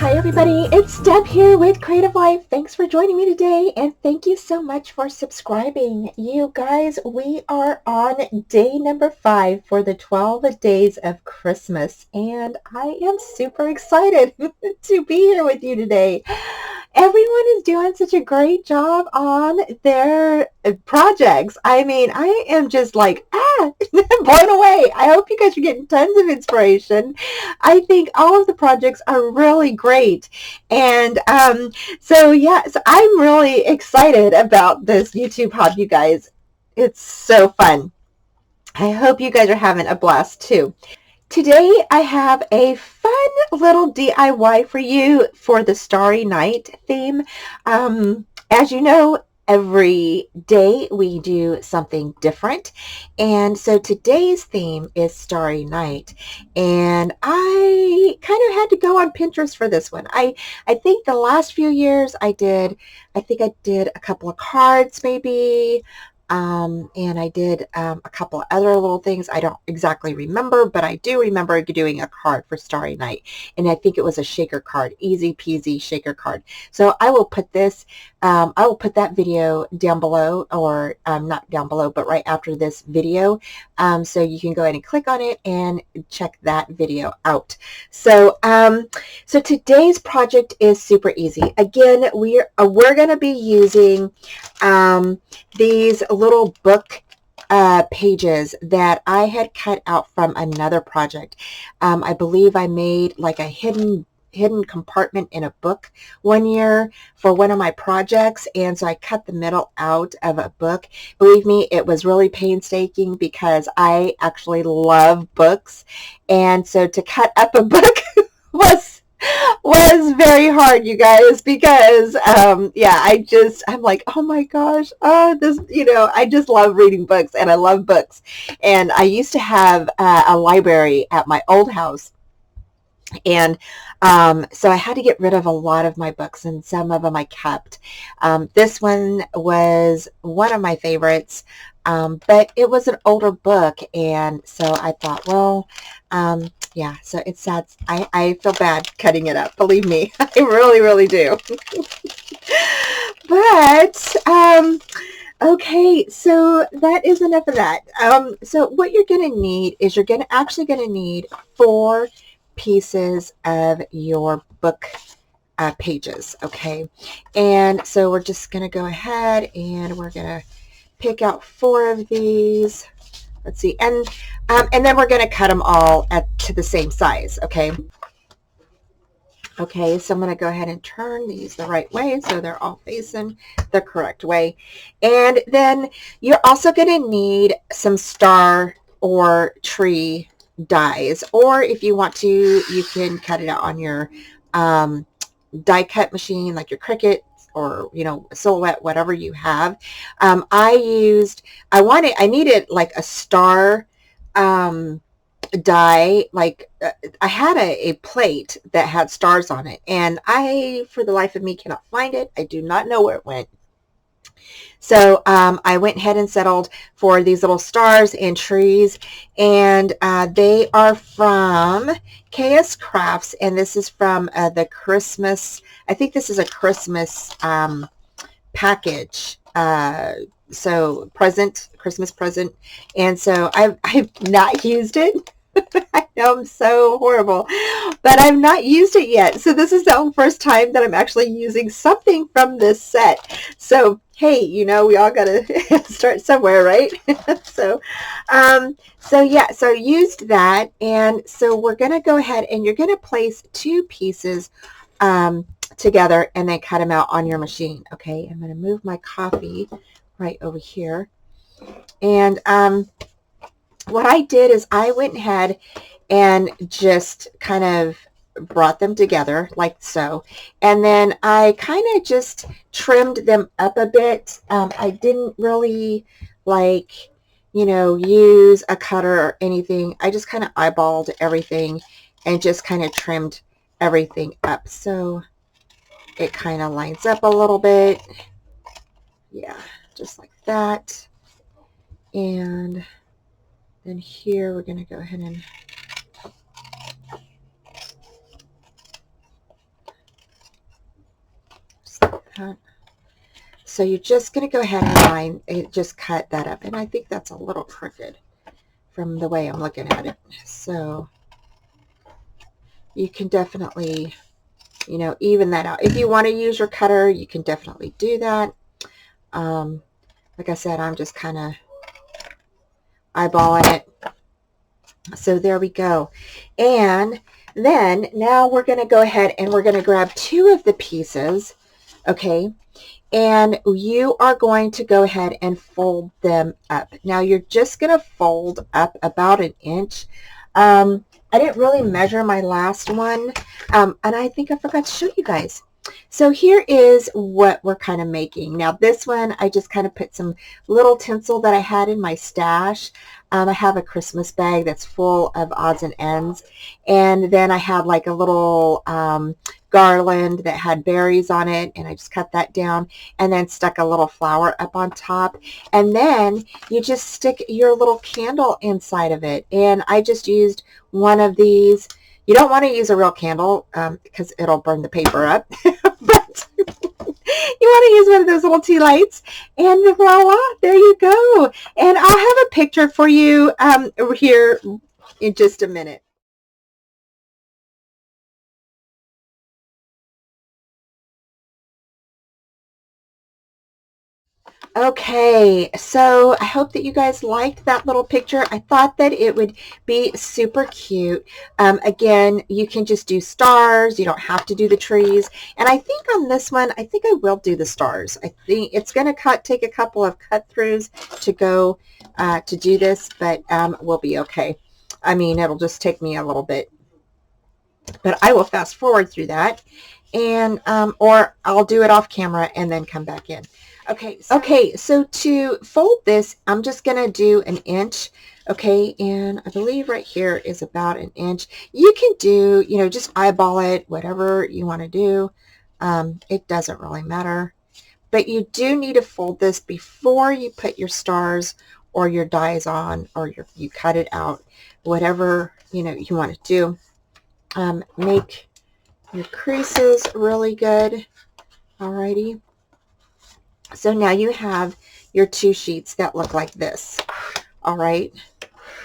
Hi everybody, it's Deb here with Creative Life. Thanks for joining me today and thank you so much for subscribing. You guys, we are on day number 5 for the 12 days of Christmas and I am super excited to be here with you today. Everyone is doing such a great job on their projects. I mean, I am just like, blown away. I hope you guys are getting tons of inspiration. I think all of the projects are really great. And so I'm really excited about this YouTube hub, you guys. It's so fun. I hope you guys are having a blast too. Today I have a fun little DIY for you for the Starry Night theme. As you know, every day we do something different. And so today's theme is Starry Night. And I kind of had to go on Pinterest for this one. I think the last few years I did a couple of cards maybe. And I did a couple of other little things. I don't exactly remember, but I do remember doing a card for Starry Night. And I think it was a shaker card, easy peasy shaker card. So I will put that video down below, or not down below, but right after this video. So you can go ahead and click on it and check that video out. So, so today's project is super easy. Again, we're going to be using these little book pages that I had cut out from another project. I believe I made like a hidden compartment in a book one year for one of my projects, and so I cut the middle out of a book. Believe me, it was really painstaking because I actually love books, and so to cut up a book was very hard, you guys, because I'm like, oh my gosh, I just love reading books and I love books. And I used to have a library at my old house. And so I had to get rid of a lot of my books, and some of them I kept. This one was one of my favorites, but it was an older book, and so I thought, well, yeah, so it's sad. I feel bad cutting it up. Believe me, I really, really do. But okay, so that is enough of that. So what you're going to need is actually going to need 4 pieces of your book pages, okay? And so we're just going to go ahead and we're going to pick out 4 of these. Let's see, and then we're going to cut them all to the same size, okay? Okay, so I'm going to go ahead and turn these the right way so they're all facing the correct way. And then you're also going to need some star or tree dies, or if you want to, you can cut it out on your die cut machine, like your Cricut, or Silhouette, whatever you have. I needed like a star die, like I had a plate that had stars on it, and I, for the life of me, cannot find it. I do not know where it went. So I went ahead and settled for these little stars and trees, and they are from KS Crafts, and this is from the Christmas, I think this is a Christmas package, so Christmas present, and so I've not used it. I know I'm so horrible, but I've not used it yet. So this is the first time that I'm actually using something from this set. So hey, we all got to start somewhere, right? So so used that, and so we're going to go ahead and you're going to place 2 pieces together and then cut them out on your machine. Okay, I'm going to move my coffee right over here, and what I did is I went ahead and just kind of brought them together like so, and then I kind of just trimmed them up a bit. I didn't really use a cutter or anything. I just kind of eyeballed everything and just kind of trimmed everything up so it kind of lines up a little bit. Yeah, just like that. And then here we're going to go ahead and that. So you're just going to go ahead and just cut that up. And I think that's a little crooked from the way I'm looking at it. So you can definitely, you know, even that out. If you want to use your cutter, you can definitely do that. Like I said, I'm just kind of eyeballing it. So there we go. And then now we're going to go ahead and we're going to grab two of the pieces, okay? And you are going to go ahead and fold them up. Now you're just going to fold up about an inch. I didn't really measure my last one, and I think I forgot to show you guys. So here is what we're kind of making. Now this one, I just kind of put some little tinsel that I had in my stash. I have a Christmas bag that's full of odds and ends. And then I had like a little garland that had berries on it, and I just cut that down and then stuck a little flower up on top. And then you just stick your little candle inside of it. And I just used one of these. You don't want to use a real candle because it'll burn the paper up. But you want to use one of those little tea lights, and voila, there you go. And I'll have a picture for you over here in just a minute. Okay, so I hope that you guys liked that little picture. I thought that it would be super cute. Again, you can just do stars. You don't have to do the trees. And I think on this one, I think I will do the stars. I think it's going to take a couple of cut throughs to go to do this, but we'll be okay. I mean, it'll just take me a little bit, but I will fast forward through that, and or I'll do it off camera and then come back in. Okay, so to fold this, I'm just going to do an inch, okay, and I believe right here is about an inch. You can do, you know, just eyeball it, whatever you want to do. It doesn't really matter, but you do need to fold this before you put your stars or your dies on, or you cut it out, whatever, you know, you want to do. Make your creases really good. Alrighty. So now you have your two sheets that look like this. All right.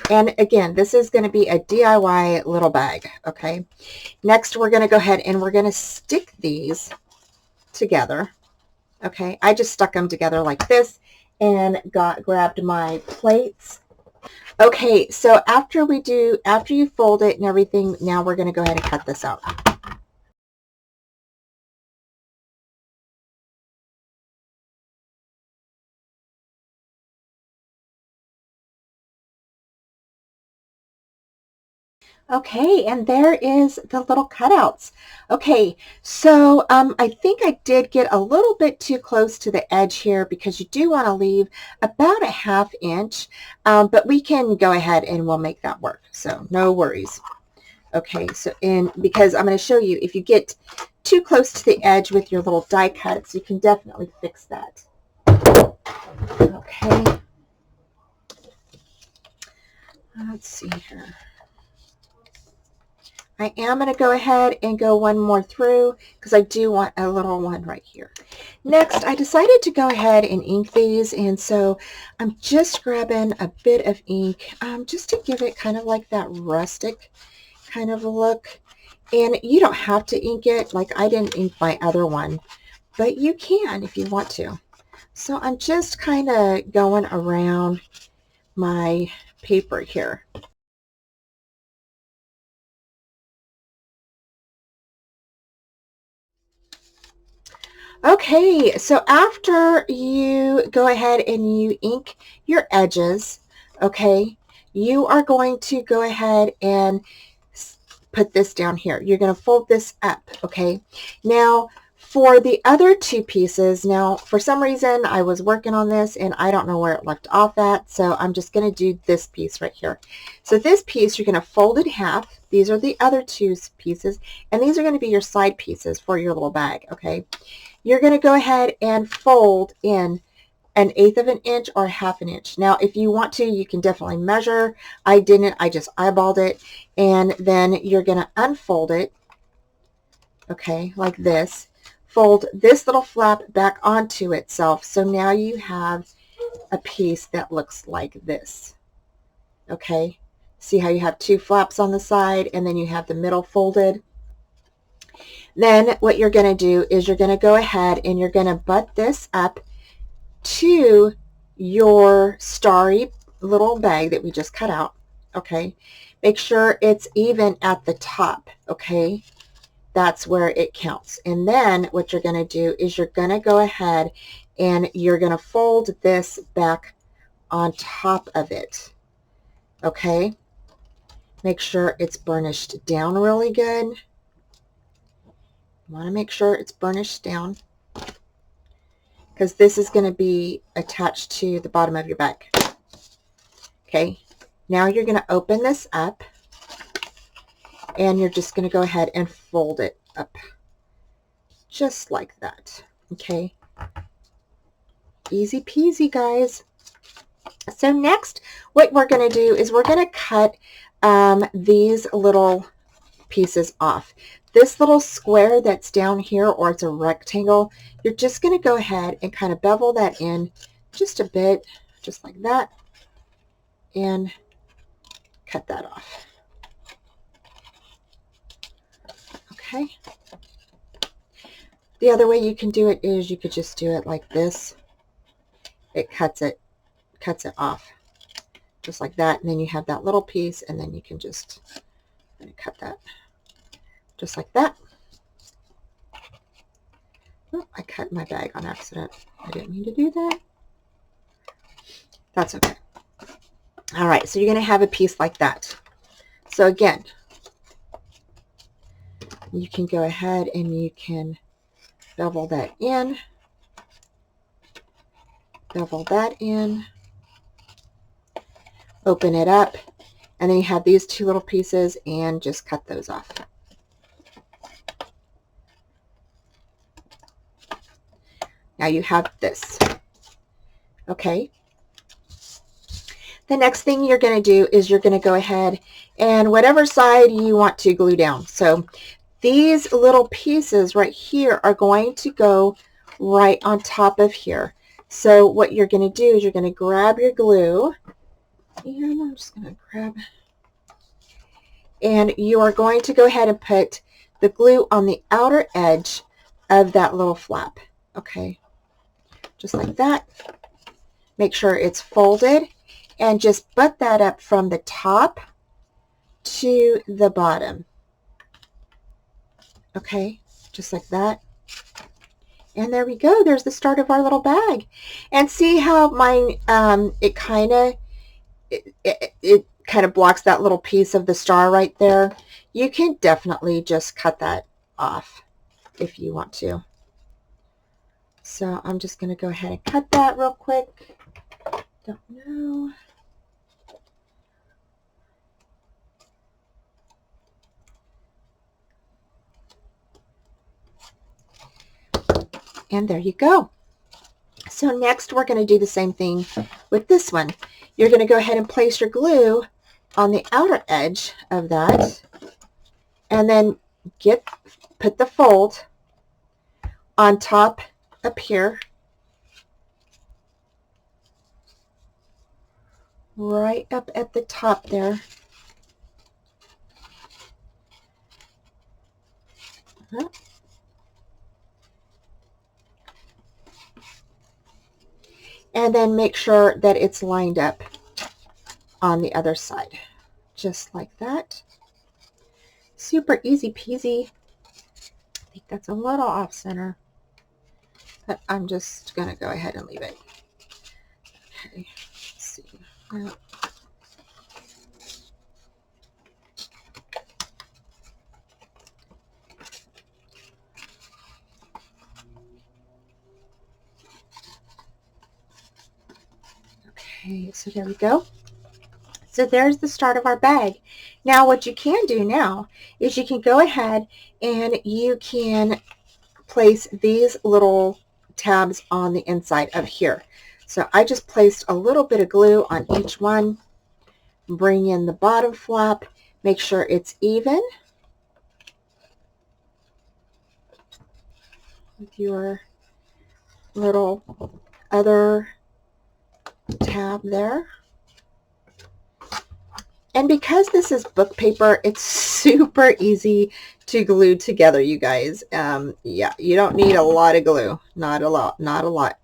And again, this is going to be a DIY little bag. Okay. Next, we're going to go ahead and we're going to stick these together. Okay. I just stuck them together like this and grabbed my plates. Okay. So after you fold it and everything, now we're going to go ahead and cut this out. Okay, and there is the little cutouts. Okay, so I think I did get a little bit too close to the edge here because you do want to leave about a ½ inch, but we can go ahead and we'll make that work, so no worries. Okay, so because I'm going to show you, if you get too close to the edge with your little die cuts, you can definitely fix that. Okay, let's see here. I am going to go ahead and go one more through because I do want a little one right here. Next, I decided to go ahead and ink these, and so I'm just grabbing a bit of ink just to give it kind of like that rustic kind of look. And you don't have to ink it, like I didn't ink my other one, but you can if you want to. So I'm just kind of going around my paper here. Okay, so after you go ahead and you ink your edges, okay, you are going to go ahead and put this down here. You're going to fold this up, okay? Now, for the other two pieces, now, for some reason, I was working on this, and I don't know where it left off at, so I'm just going to do this piece right here. So this piece, you're going to fold in half. These are the other two pieces, and these are going to be your side pieces for your little bag, okay? You're going to go ahead and fold in 1/8 of an inch or 1/2 an inch. Now, if you want to, you can definitely measure. I didn't. I just eyeballed it. And then you're going to unfold it, okay, like this. fold this little flap back onto itself. So now you have a piece that looks like this. Okay, see how you have two flaps on the side and then you have the middle folded? Then what you're going to do is you're going to go ahead and you're going to butt this up to your starry little bag that we just cut out. Okay, make sure it's even at the top. Okay, that's where it counts. And then what you're going to do is you're going to go ahead and you're going to fold this back on top of it. Okay, make sure it's burnished down really good. You want to make sure it's burnished down because this is going to be attached to the bottom of your bag. Okay, now you're going to open this up and you're just going to go ahead and fold it up just like that. Okay, easy peasy, guys. So next, what we're going to do is we're going to cut these little pieces off. This little square that's down here, or it's a rectangle, you're just going to go ahead and kind of bevel that in just a bit, just like that, and cut that off. Okay. The other way you can do it is you could just do it like this. It cuts it off just like that, and then you have that little piece, and then you can just cut that just like that. Oh, I cut my bag on accident. I didn't mean to do that. That's okay. All right, so you're going to have a piece like that. So again, you can go ahead and you can bevel that in, bevel that in, open it up, and then you have these two little pieces and just cut those off. Now you have this. Okay. The next thing you're going to do is you're going to go ahead and whatever side you want to glue down. So these little pieces right here are going to go right on top of here. So what you're going to do is you're going to grab your glue, and I'm just going to grab, and you are going to go ahead and put the glue on the outer edge of that little flap. Okay, just like that. Make sure it's folded and just butt that up from the top to the bottom. Okay, just like that. And there we go. There's the start of our little bag. And see how mine, it kind of blocks that little piece of the star right there. You can definitely just cut that off if you want to. So I'm just going to go ahead and cut that real quick. Don't know. And there you go. So next we're going to do the same thing with this one. You're going to go ahead and place your glue on the outer edge of that, and then put the fold on top up here, right up at the top there. And then make sure that it's lined up on the other side, just like that. Super easy peasy. I think that's a little off center, but I'm just going to go ahead and leave it. Okay, let's see. Okay, so there we go. So there's the start of our bag. Now what you can do now is you can go ahead and you can place these little tabs on the inside of here. So I just placed a little bit of glue on each one. Bring in the bottom flap. Make sure it's even. with your little other tab there. And because this is book paper, it's super easy to glue together, you guys. Yeah, you don't need a lot of glue. Not a lot.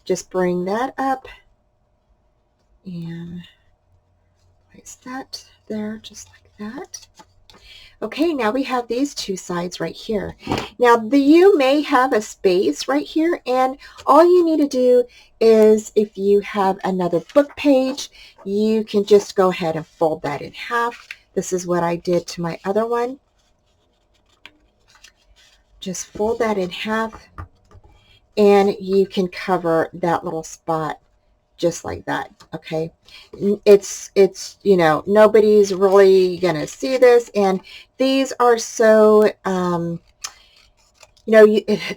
Just bring that up and place that there just like that. Okay, now we have these two sides right here. Now you may have a space right here, and all you need to do is, if you have another book page, you can just go ahead and fold that in half. This is what I did to my other one. Just fold that in half, and you can cover that little spot just like that. Okay, it's you know, nobody's really gonna see this, and these are so you know,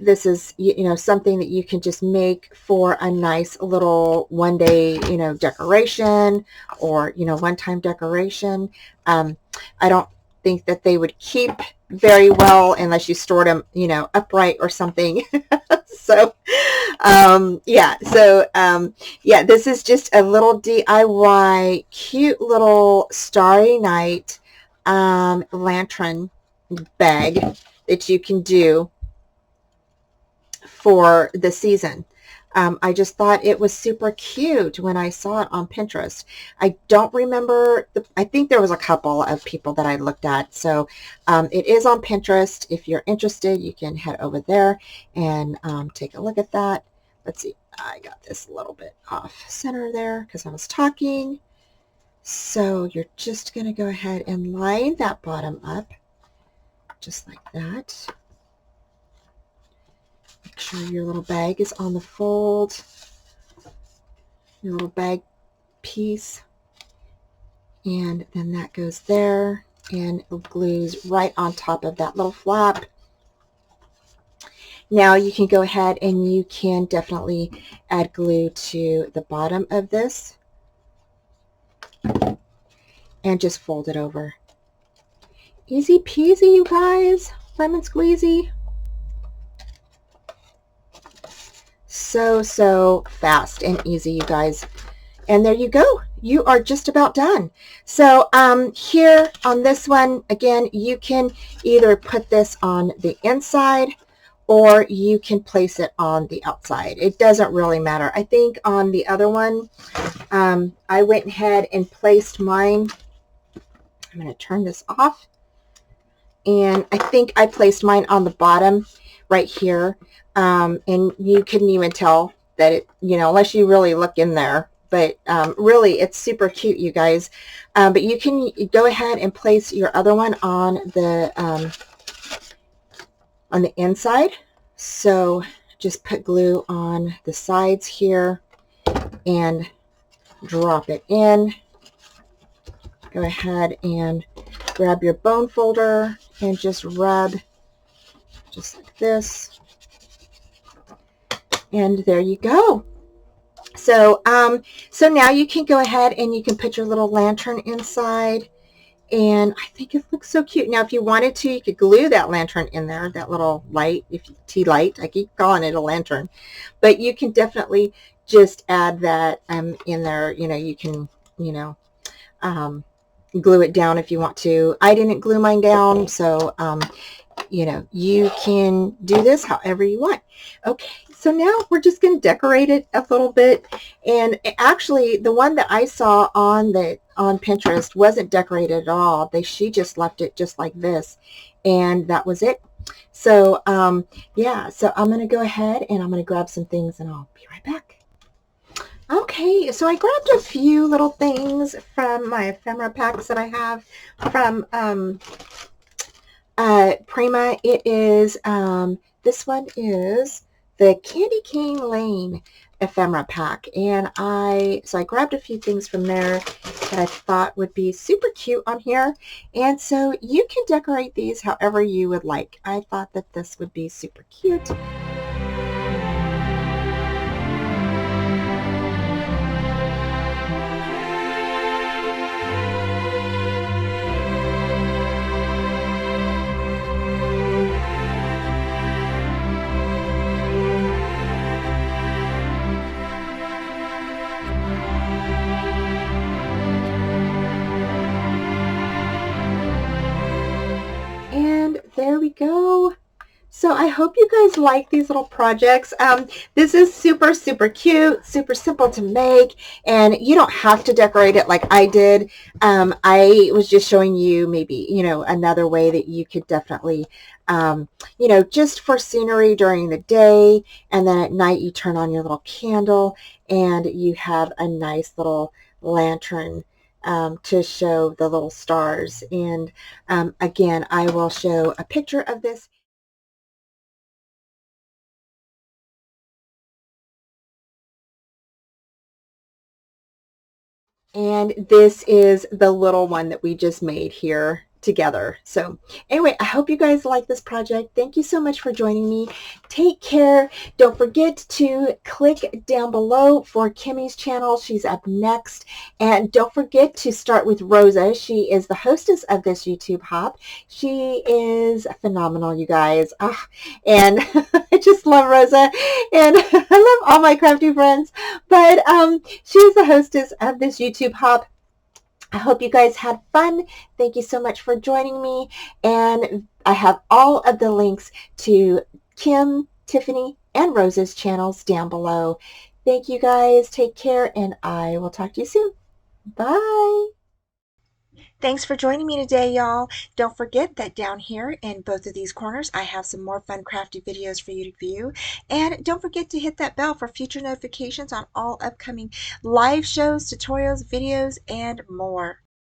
this is, you know, something that you can just make for a nice little one day, you know, decoration, or, you know, one-time decoration. I don't think that they would keep very well unless you stored them, you know, upright or something. So yeah, so yeah, this is just a little DIY cute little Starry Night lantern bag that you can do for the season. I just thought it was super cute when I saw it on Pinterest. I don't remember, I think there was a couple of people that I looked at. So it is on Pinterest. If you're interested, you can head over there and take a look at that. Let's see, I got this a little bit off center there because I was talking. So you're just going to go ahead and line that bottom up just like that. Make sure your little bag is on the fold, your little bag piece, and then that goes there and it glues right on top of that little flap. Now you can go ahead and you can definitely add glue to the bottom of this and just fold it over. Easy peasy, you guys. Lemon squeezy. So fast and easy, you guys. And there you go. You are just about done. So here on this one, again, you can either put this on the inside or you can place it on the outside. It doesn't really matter. I think on the other one, I went ahead and placed mine. I'm going to turn this off. And I think I placed mine on the bottom right here. And you couldn't even tell that it, you know, unless you really look in there. But really, it's super cute, you guys. But you can go ahead and place your other one on the inside. So just put glue on the sides here and drop it in. Go ahead and grab your bone folder and just rub just like this. And there you go. So so now you can go ahead and you can put your little lantern inside, and I think it looks so cute. Now if you wanted to, you could glue that lantern in there, that little light, tea light. I keep calling it a lantern, but you can definitely just add that in there. You know, you can, you know, glue it down if you want to. I didn't glue mine down, so you know, you can do this however you want. Okay, so now we're just going to decorate it a little bit. And actually, the one that I saw on Pinterest wasn't decorated at all. She just left it just like this, and that was it. So yeah, so I'm going to go ahead and I'm going to grab some things, and I'll be right back. Okay, so I grabbed a few little things from my ephemera packs that I have from Prima. It is this one is the Candy Cane Lane ephemera pack, and I grabbed a few things from there that I thought would be super cute on here, and so you can decorate these however you would like. I thought that this would be super cute. there we go. So I hope you guys like these little projects. This is super, super cute, super simple to make, and you don't have to decorate it like I did. I was just showing you maybe, another way that you could definitely, just for scenery during the day, and then at night you turn on your little candle and you have a nice little lantern to show the little stars. And again, I will show a picture of this. And this is the little one that we just made here together. So anyway, I hope you guys like this project. Thank you so much for joining me. Take care. Don't forget to click down below for Kimmy's channel. She's up next. And don't forget to start with Rosa. She is the hostess of this YouTube hop. She is phenomenal, you guys. And I just love Rosa. And I love all my crafty friends. But she's the hostess of this YouTube hop. I hope you guys had fun. Thank you so much for joining me. And I have all of the links to Kim, Tiffany, and Rosa's channels down below. Thank you guys. Take care, and I will talk to you soon. Bye. Thanks for joining me today, y'all. Don't forget that down here in both of these corners, I have some more fun crafty videos for you to view. And don't forget to hit that bell for future notifications on all upcoming live shows, tutorials, videos, and more.